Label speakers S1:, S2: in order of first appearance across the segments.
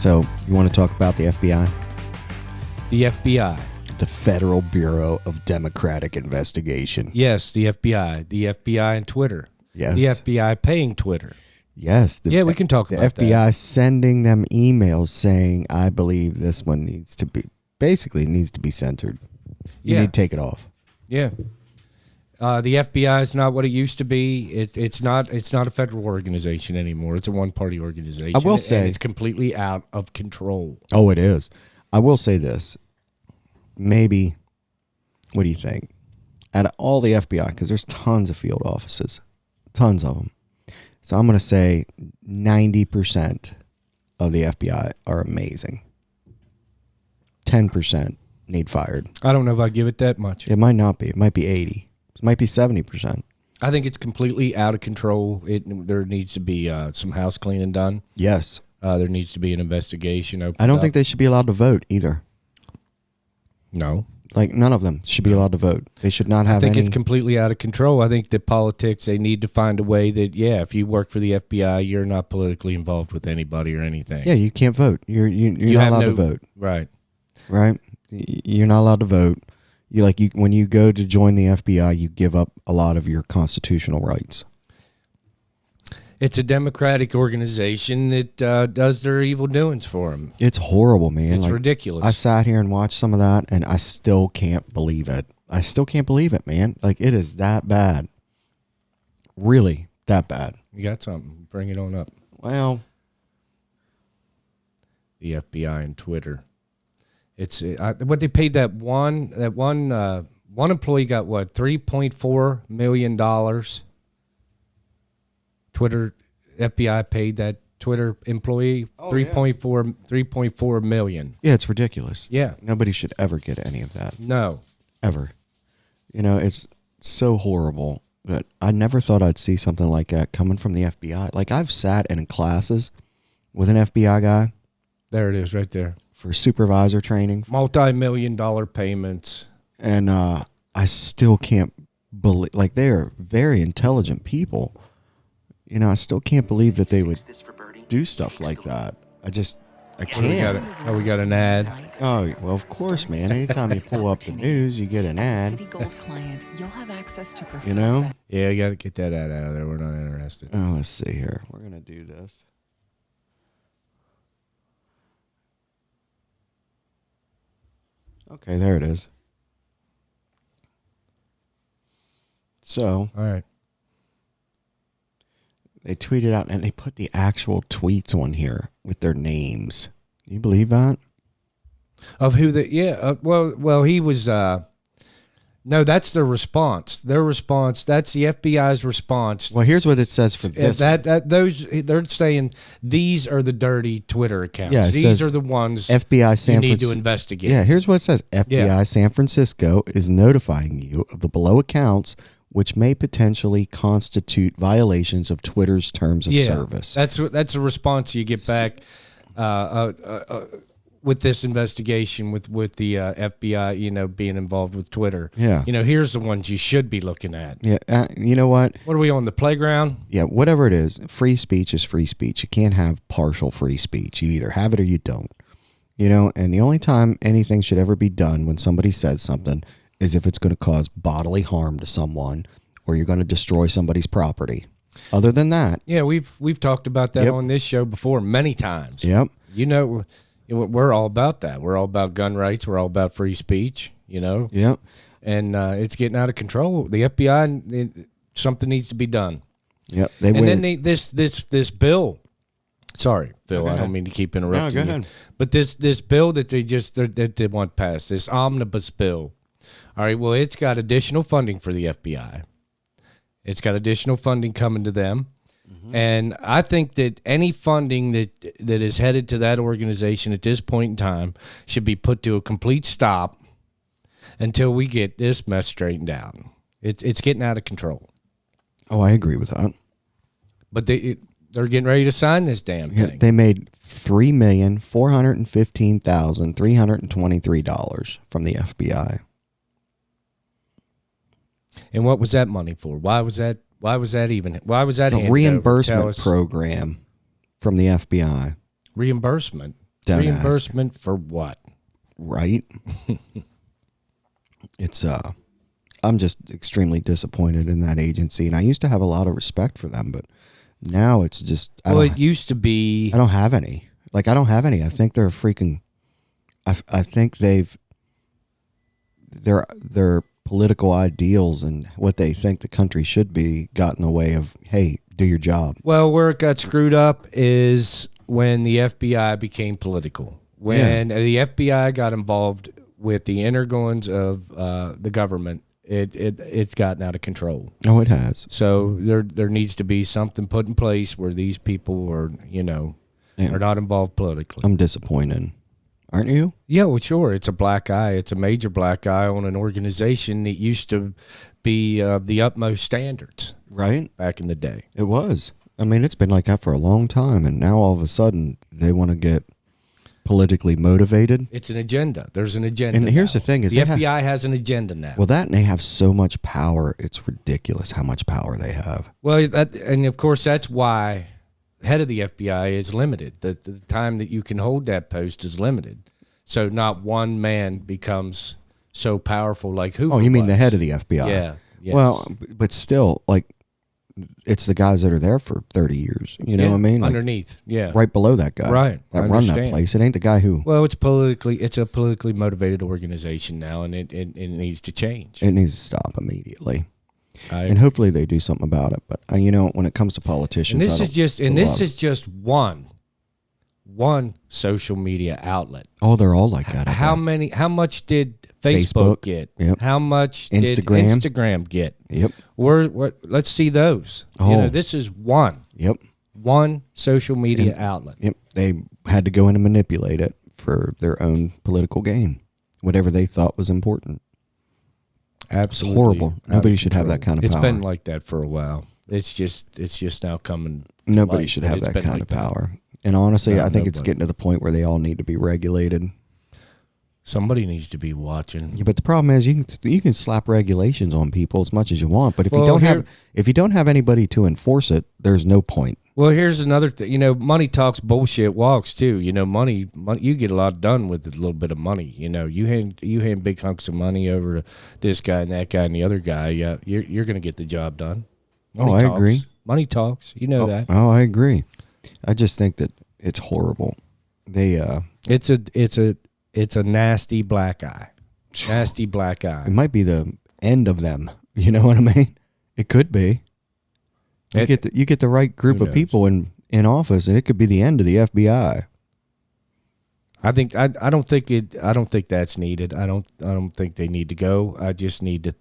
S1: So, you want to talk about the FBI?
S2: The FBI.
S1: The Federal Bureau of Democratic Investigation.
S2: Yes, the FBI. The FBI and Twitter.
S1: Yes.
S2: The FBI paying Twitter.
S1: Yes.
S2: Yeah, we can talk about
S1: the FBI sending them emails saying, I believe this one needs to be censored. You need to take it off.
S2: Yeah. The FBI is not what it used to be. It's not a federal organization anymore. It's a one-party organization.
S1: I will say,
S2: and it's completely out of control.
S1: Oh, it is. I will say this. Maybe, what do you think? Out of all the FBI, because there's tons of field offices, tons of them. So I'm going to say 90% of the FBI are amazing. 10% need fired.
S2: I don't know if I give it that much.
S1: It might not be. It might be 80. It might be 70%.
S2: I think it's completely out of control. There needs to be some house cleaning done.
S1: Yes.
S2: There needs to be an investigation opened
S1: I don't
S2: up.
S1: think they should be allowed to vote either.
S2: No.
S1: Like, none of them should be allowed to vote. They should not have any.
S2: I think it's completely out of control. I think that politics, they need to find a way that, if you work for the FBI, you're not politically involved with anybody or anything.
S1: Yeah, you can't vote. You're not allowed to vote.
S2: Right.
S1: Right? You're not allowed to vote. When you go to join the FBI, you give up a lot of your constitutional rights.
S2: It's a democratic organization that does their evil doings for them.
S1: It's horrible, man.
S2: It's ridiculous.
S1: I sat here and watched some of that, and I still can't believe it. I still can't believe it, man. Like, it is that bad. Really, that bad.
S2: You got something. Bring it on up.
S1: Well,
S2: the FBI and Twitter. It's what they paid that one employee got what, $3.4 million. Twitter, FBI paid that Twitter employee $3.4 million.
S1: Yeah, it's ridiculous.
S2: Yeah.
S1: Nobody should ever get any of that.
S2: No.
S1: Ever. It's so horrible that I never thought I'd see something like that coming from the FBI. Like, I've sat in classes with an FBI guy.
S2: There it is right there.
S1: For supervisor training.
S2: Multi-million-dollar payments.
S1: And I still can't believe, like, they are very intelligent people. I still can't believe that they would do stuff like that. I can't.
S2: We got an ad.
S1: Oh, well, of course, man. Anytime you pull up the news, you get an ad.
S3: City Gold client, you'll have access to
S2: Yeah, you got to get that ad out of there. We're not interested.
S1: Oh, let's see here. We're going to do this. Okay, there it is. So,
S2: all right.
S1: They tweeted out, and they put the actual tweets on here with their names. Can you believe that?
S2: Of who well, he was, no, that's their response. Their response, that's the FBI's response.
S1: Well, here's what it says for this.
S2: They're saying these are the dirty Twitter accounts.
S1: Yeah,
S2: these are the ones
S1: FBI
S2: you need to investigate.
S1: Yeah, here's what it says. FBI San Francisco is notifying you of the below accounts which may potentially constitute violations of Twitter's terms of service.
S2: That's a response you get back with this investigation with the FBI, being involved with Twitter.
S1: Yeah.
S2: Here's the ones you should be looking at.
S1: Yeah. You know what?
S2: What are we on, the playground?
S1: Yeah, whatever it is, free speech is free speech. You can't have partial free speech. You either have it or you don't. And the only time anything should ever be done when somebody says something is if it's going to cause bodily harm to someone or you're going to destroy somebody's property. Other than that.
S2: Yeah, we've talked about that on this show before many times.
S1: Yep.
S2: We're all about that. We're all about gun rights. We're all about free speech,
S1: Yep.
S2: And it's getting out of control. The FBI, something needs to be done.
S1: Yep.
S2: Then this bill. Sorry, Phil, I don't mean to keep interrupting
S1: go ahead.
S2: you. But this bill that they want passed, this omnibus bill. All right, well, it's got additional funding for the FBI. It's got additional funding coming to them. Mm-hmm. And I think that any funding that is headed to that organization at this point in time should be put to a complete stop until we get this mess straightened out. It's getting out of control.
S1: Oh, I agree with that.
S2: But they're getting ready to sign this damn thing.
S1: They made $3,415,323 from the FBI.
S2: And what was that money for? Why was that
S1: a reimbursement program from the FBI.
S2: Reimbursement?
S1: Don't
S2: Reimbursement for what?
S1: right? It's I'm just extremely disappointed in that agency, and I used to have a lot of respect for them, but now it's just
S2: Well, it used to be.
S1: I don't have any. Like, I don't have any. I think they're freaking. I think their political ideals and what they think the country should be got in the way of, hey, do your job.
S2: Well, where it got screwed up is when the FBI became political. When the FBI got involved with the inner goings of the government, it's gotten out of control.
S1: Oh, it has.
S2: So there needs to be something put in place where these people are, are not involved politically.
S1: I'm disappointed. Aren't you?
S2: Yeah, well, sure. It's a black eye. It's a major black eye on an organization that used to be the utmost standards.
S1: Right.
S2: Back in the day.
S1: It was. I mean, it's been like that for a long time, and now all of a sudden they want to get politically motivated.
S2: It's an agenda. There's an agenda.
S1: And here's
S2: now.
S1: the thing: is
S2: the FBI has an agenda now.
S1: Well, that and they have so much power. It's ridiculous how much power they have.
S2: Well, and of course that's why head of the FBI is limited. The time that you can hold that post is limited. So not one man becomes so powerful like Hoover.
S1: Oh, you mean
S2: was.
S1: the head of the FBI?
S2: Yeah. Yes.
S1: Well, but still, like, it's the guys that are there for 30 years. You know what I mean? Like,
S2: underneath. Yeah.
S1: right below that guy.
S2: Right.
S1: That
S2: I
S1: run that
S2: understand.
S1: place. It ain't the guy who.
S2: Well, it's a politically motivated organization now, and it needs to change.
S1: It needs to stop immediately. And hopefully they do something about it. But when it comes to politicians,
S2: and this is just one social media outlet.
S1: Oh, they're all like that.
S2: How much did Facebook get?
S1: Yep.
S2: How much
S1: Instagram.
S2: did Instagram get?
S1: Yep.
S2: Let's see those.
S1: Oh.
S2: This is one social media outlet.
S1: Yep. They had to go in and manipulate it for their own political gain, whatever they thought was important.
S2: Absolutely.
S1: It's horrible. Nobody should have that kind of power.
S2: It's been like that for a while. It's just now coming.
S1: Nobody should have that kind of power. And honestly, I think it's getting to the point where they all need to be regulated.
S2: Somebody needs to be watching.
S1: Yeah, but the problem is you can slap regulations on people as much as you want, but if you don't have anybody to enforce it, there's no point.
S2: Well, here's another thing. Money talks, bullshit walks too. Money, you get a lot done with a little bit of money. You hand big hunks of money over to this guy and that guy and the other guy. Yeah, you're going to get the job done. Money
S1: I
S2: talks.
S1: agree.
S2: Money talks. You know that.
S1: Oh, I agree. I just think that it's horrible.
S2: It's a nasty black eye. Nasty black eye.
S1: It might be the end of them. You know what I mean? It could be. You get the right group of people in office, and it could be the end of the FBI.
S2: I don't think that's needed. I don't think they need to go. I just need to.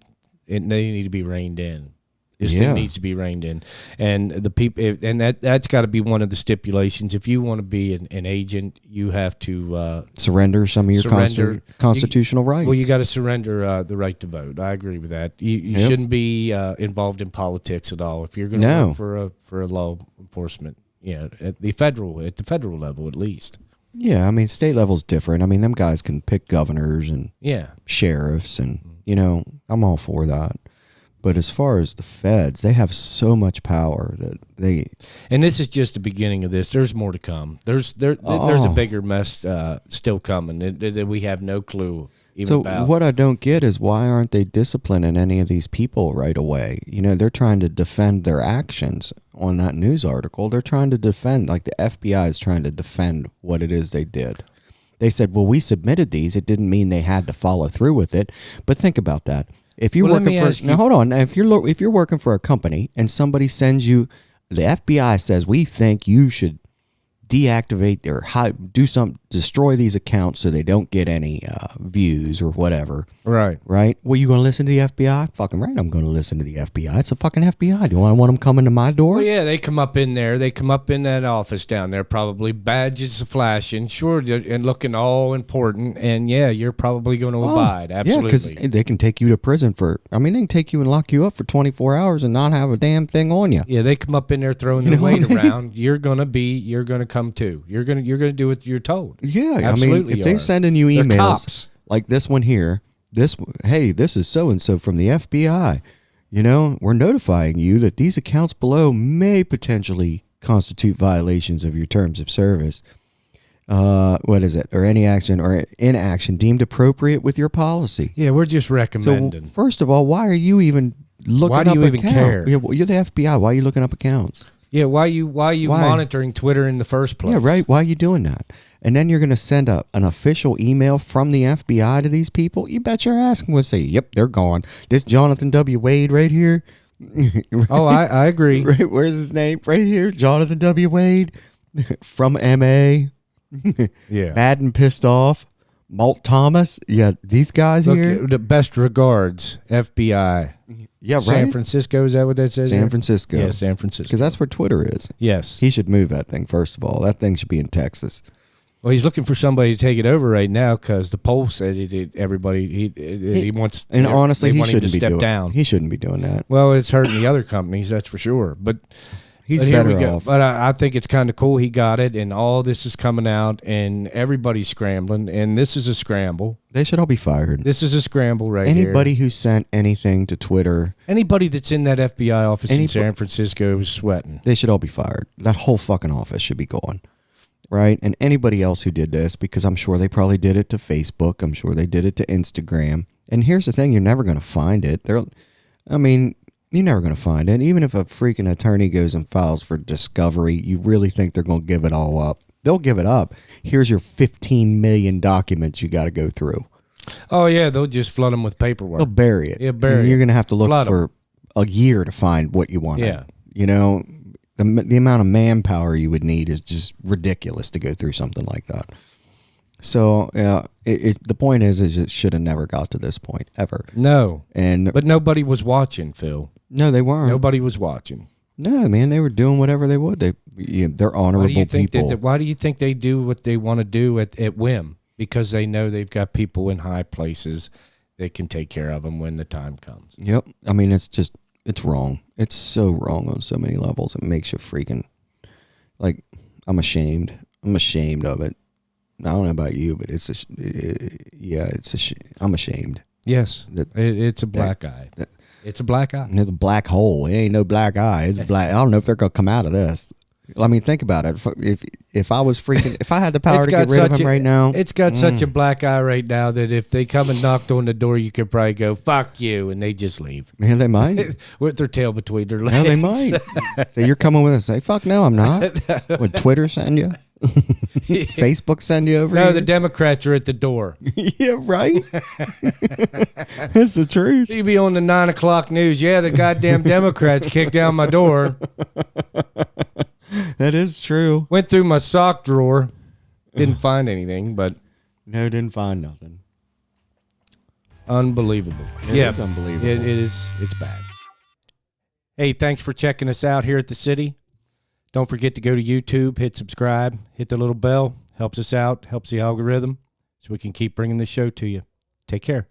S2: They need to be reined in. This thing needs to be reined in, and the people, and that's got to be one of the stipulations. If you want to be an agent, you have to
S1: surrender some of your constitutional rights.
S2: Well, you got to surrender the right to vote. I agree with that. You shouldn't be involved in politics at all if you're going to work for a law enforcement. At the federal level at least.
S1: Yeah, I mean, state level's different. I mean, them guys can pick governors and sheriffs, and I'm all for that. But as far as the feds, they have so much power that they.
S2: And this is just the beginning of this. There's more to come. There's a bigger mess still coming that we have no clue even about. So
S1: what I don't get is why aren't they disciplining any of these people right away? They're trying to defend their actions on that news article. They're trying to defend, like the FBI is trying to defend what it is they did. They said, well, we submitted these. It didn't mean they had to follow through with it. But think about that. If you're hold on. If you're working for a company and somebody sends you, the FBI says we think you should deactivate or destroy these accounts so they don't get any views or whatever. Right. Well, you going to listen to the FBI? Fucking right, I'm going to listen to the FBI. It's a fucking FBI. Do you want them coming to my door?
S2: Well, yeah, they come up in there. They come up in that office down there, probably badges flashing, sure, and looking all important. And yeah, you're probably going to abide. Absolutely.
S1: Yeah, because they can take you to prison they can take you and lock you up for 24 hours and not have a damn thing on you.
S2: Yeah, they come up in there throwing their weight around. You're going to come too. You're gonna do what you're told.
S1: Yeah,
S2: absolutely.
S1: I mean, if they're sending you emails like this one here, this is so and so from the FBI. We're notifying you that these accounts below may potentially constitute violations of your terms of service. what is it? Or any action or inaction deemed appropriate with your policy.
S2: Yeah, we're just
S1: So,
S2: recommending.
S1: first of all, why are you even looking
S2: Why
S1: up
S2: do you even
S1: accounts?
S2: care?
S1: Yeah, well, you're the FBI. Why are you looking up accounts?
S2: Yeah, why you
S1: Why?
S2: monitoring Twitter in the first place?
S1: Yeah, right. Why are you doing that? And then you're going to send an official email from the FBI to these people? You bet your ass I'm going to say, yep, they're gone. This Jonathan W. Wade right here.
S2: Oh, I agree.
S1: Right, where's his name? Right here, Jonathan W. Wade from MA.
S2: Yeah.
S1: Mad and pissed off. Malt Thomas. Yeah, these guys
S2: Look,
S1: here.
S2: the best regards, FBI.
S1: Yeah, right.
S2: San Francisco, is that what that says?
S1: San
S2: here?
S1: Francisco.
S2: Yeah, San Francisco.
S1: Because that's where Twitter is.
S2: Yes.
S1: He should move that thing, first of all. That thing should be in Texas.
S2: Well, he's looking for somebody to take it over right now because the poll said everybody he wants.
S1: And honestly,
S2: they
S1: he
S2: want him
S1: shouldn't
S2: to
S1: be
S2: step
S1: doing.
S2: down.
S1: He shouldn't be doing that.
S2: Well, it's hurting the other companies, that's for sure. But
S1: He's
S2: here we
S1: better
S2: go.
S1: off.
S2: But I think it's kind of cool he got it, and all this is coming out, and everybody's scrambling, and this is a scramble.
S1: They should all be fired.
S2: This is a scramble right here.
S1: Anybody who sent anything to Twitter,
S2: Anybody that's in that FBI office in
S1: Any-
S2: San Francisco is sweating.
S1: they should all be fired. That whole fucking office should be gone. Right? And anybody else who did this, because I'm sure they probably did it to Facebook. I'm sure they did it to Instagram. And here's the thing, you're never going to find it. You're never going to find it. Even if a freaking attorney goes and files for discovery, you really think they're going to give it all up? They'll give it up. Here's your 15 million documents you got to go through.
S2: Oh, yeah, they'll just flood them with paperwork.
S1: They'll bury it.
S2: Yeah, bury
S1: And
S2: it.
S1: you're going to have to look
S2: Flood 'em.
S1: for a year to find what you want.
S2: Yeah.
S1: You know, the amount of manpower you would need is just ridiculous to go through something like that. So the point is it should have never got to this point ever.
S2: No,
S1: And
S2: but nobody was watching, Phil.
S1: no, they weren't.
S2: Nobody was watching.
S1: No, man, they were doing whatever they would. They're honorable
S2: Why do you think
S1: people.
S2: why do you think they do what they want to do at whim? Because they know they've got people in high places that can take care of them when the time comes.
S1: Yep. I mean, it's wrong. It's so wrong on so many levels. It makes you freaking like, I'm ashamed. I'm ashamed of it. I don't know about you, but I'm ashamed.
S2: Yes,
S1: That-
S2: it's a black eye. It's a black eye.
S1: The black hole. It ain't no black eye. It's black. I don't know if they're gonna come out of this. I mean, think about it. If I was freaking, if I had the power
S2: It's
S1: to
S2: got
S1: get rid of
S2: such
S1: him
S2: a-
S1: right now,
S2: It's got such a black eye right now that if they come and knocked on the door, you could probably go, "Fuck you," and they just leave
S1: man, they might.
S2: with their tail between their legs.
S1: No, they might. Say you're coming with us. Say fuck no, I'm not. Would Twitter send you? Facebook send you over?
S2: No,
S1: here?
S2: the Democrats are at the door.
S1: Yeah, right. That's the truth.
S2: You be on the 9 o'clock news. Yeah, the goddamn Democrats kicked down my door.
S1: That is true.
S2: Went through my sock drawer. Didn't find anything, but
S1: No, didn't find nothing.
S2: unbelievable.
S1: It
S2: Yeah,
S1: is unbelievable.
S2: It is. It's bad. Hey, thanks for checking us out here at the city. Don't forget to go to YouTube, hit subscribe, hit the little bell. Helps us out, helps the algorithm, so we can keep bringing this show to you. Take care.